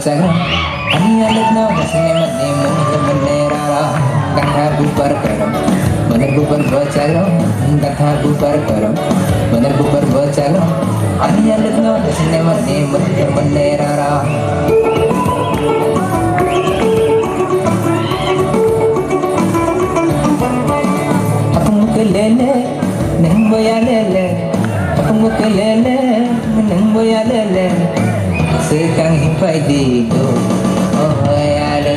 berbacara hanya letno kasne mane menera kata bubar karam bener bubar berbacara kata bubar karam bener bubar berbacara hanya letno kasne mane menera lele nang boya lele aku lele nang boya lele sekang hipai di go oh ya le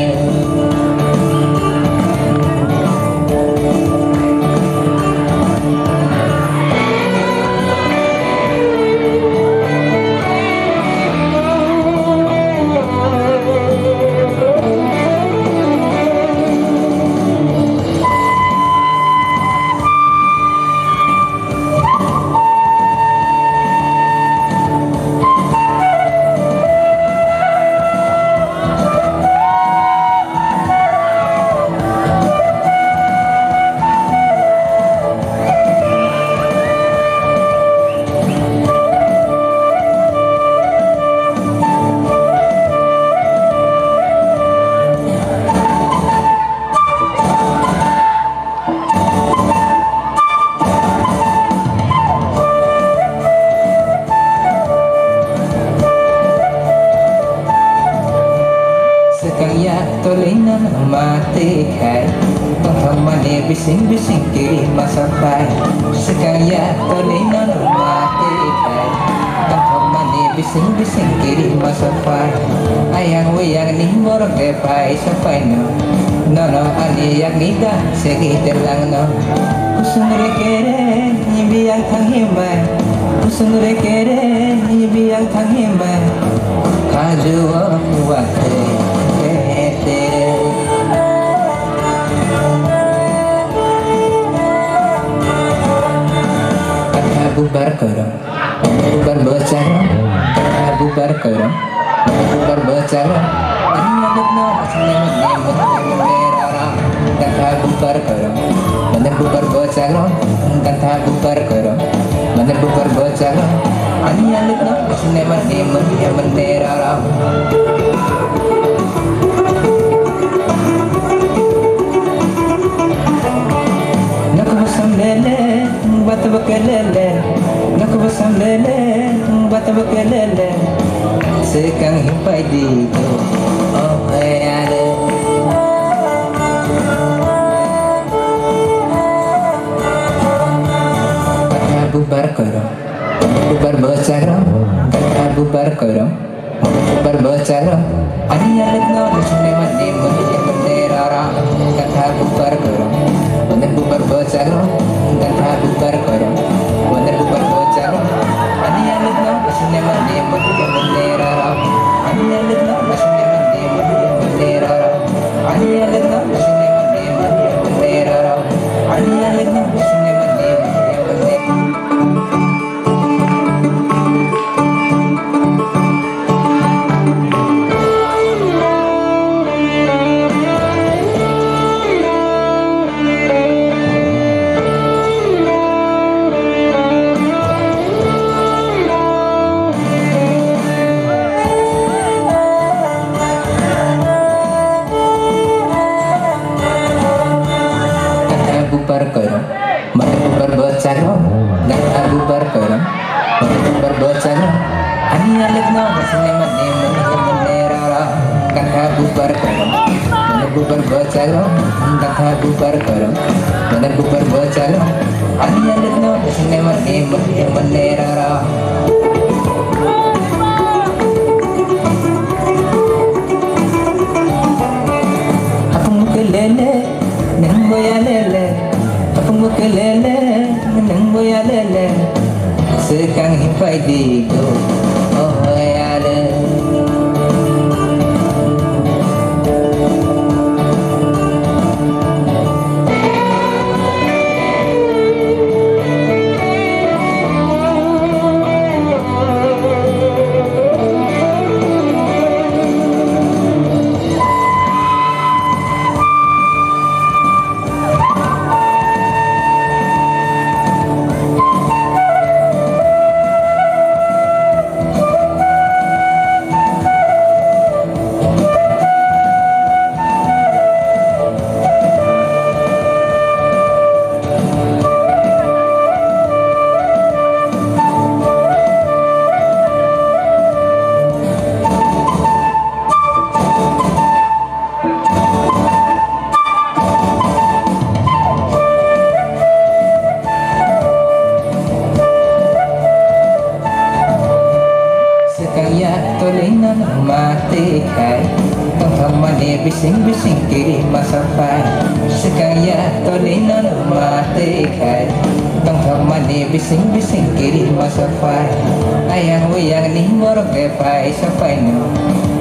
sekaya tolina mati kai pengamane bising-bising kiri masapai sekaya tolina mati kai pengamane bising-bising kiri masapai ayang wayang ni morok depai sapai no no ani yang nida segi terlang no kusungre kere biang thang himbai kusungre kere biang thang himbai kaju wakte bubar karam bubar berbacara bubar karam bubar berbacara hanya letno kasne mane menera kata bubar karam bener bubar berbacara kata bubar karam bener bubar berbacara hanya letno kasne mane menera nak basam lele bat bakelele nak basam lele bat bakelele sekang hipai di go oh ada kata bubar karam bubar berbacara kata bubar karam bubar berbacara hanya letno kasne mane menera kata bubar karam bener bubar berbacara kata bubar karam bener bubar berbacara hanya letno kasne mane menera hanya letno kasne mane menera hanya letno kasne mane menera hanya letno kasne mane bubar karam bubar berbacara kata bubar karam bubar berbacara hanya letno kasne mane menera kata bubar karam bubar berbacara kata bubar karam bener bubar berbacara hanya letno kasne mane menera aku lele nang boya lele aku lele nang boya lele sekang hipai di go oh ya le Tamane bising-bising kiri masapai Sekaya tolinan mati kai Tong tamane bising-bising kiri masapai Ayang wiyang ni morok kepai sapai no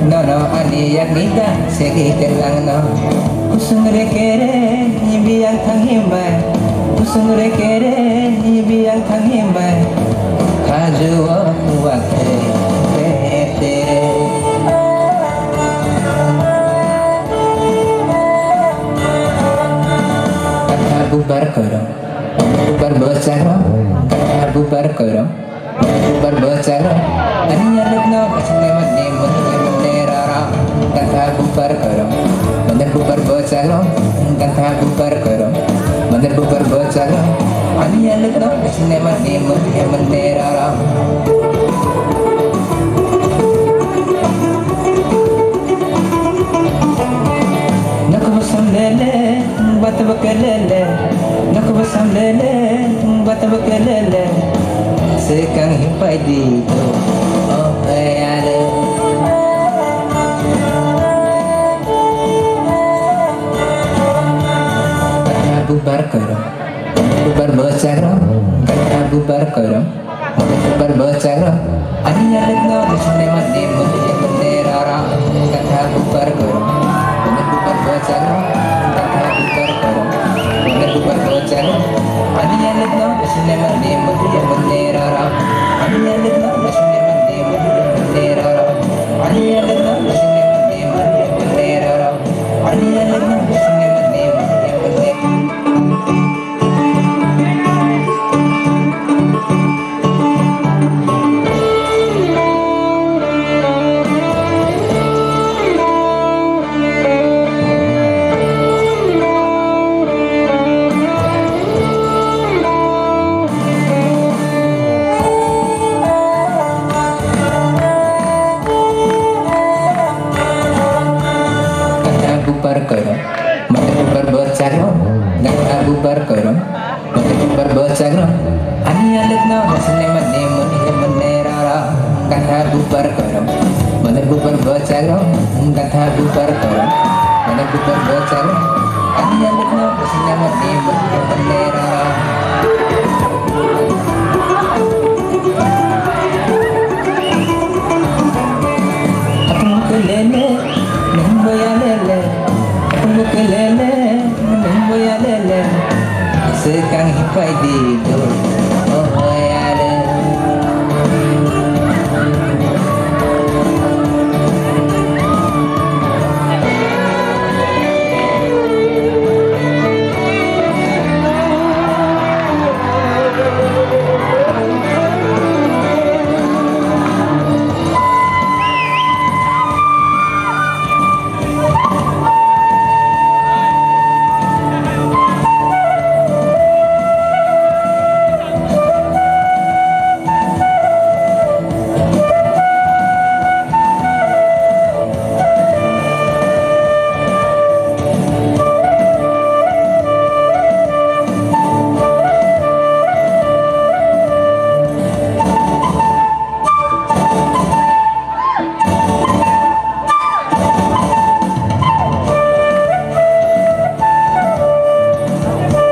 Nono ani yak nida segi kelang no Kusung rekere biyang thang himbai Kusung rekere biyang thang himbai Kaju wakte tere bubar korong, bubar bocaro, bubar korong, bubar bocaro. Aniya lagno kasne mane mane rara, kanta bubar korong, mane bubar bocaro, kanta bubar korong, mane bubar bocaro. Aniya lagno kasne mane mane rara. Nakabasam lele, batabakalele. Nakabasam lele, batabakalele. Sekang himpai dito, oh ayale. Kata bubar korong, bubar bocaro. Kata bubar korong, bubar bocaro. Aniya lagno kasne mane mane rara. Kata bubar korong. Bubar bocaro, kata bubar korong, bubar bocaro. Aniya lagno kasne mane mane rara. Aniya lagno kasne mane mane rara. Aniya lagno kasne mane mane rara. Aniya lagno kasne mane mane. Bubar korong, mate bubar bocaro, kata bubar korong, mate bubar bocaro. Aniya lagno kasne mane mane rara. Kata bubar korong, mate bubar bocaro, kata bubar korong, mate bubar bocaro. Aniya lagno kasne mane mane rara. Aku kelele, nemboyalele. Kelele, nemboyalele. Sekang himpai dito.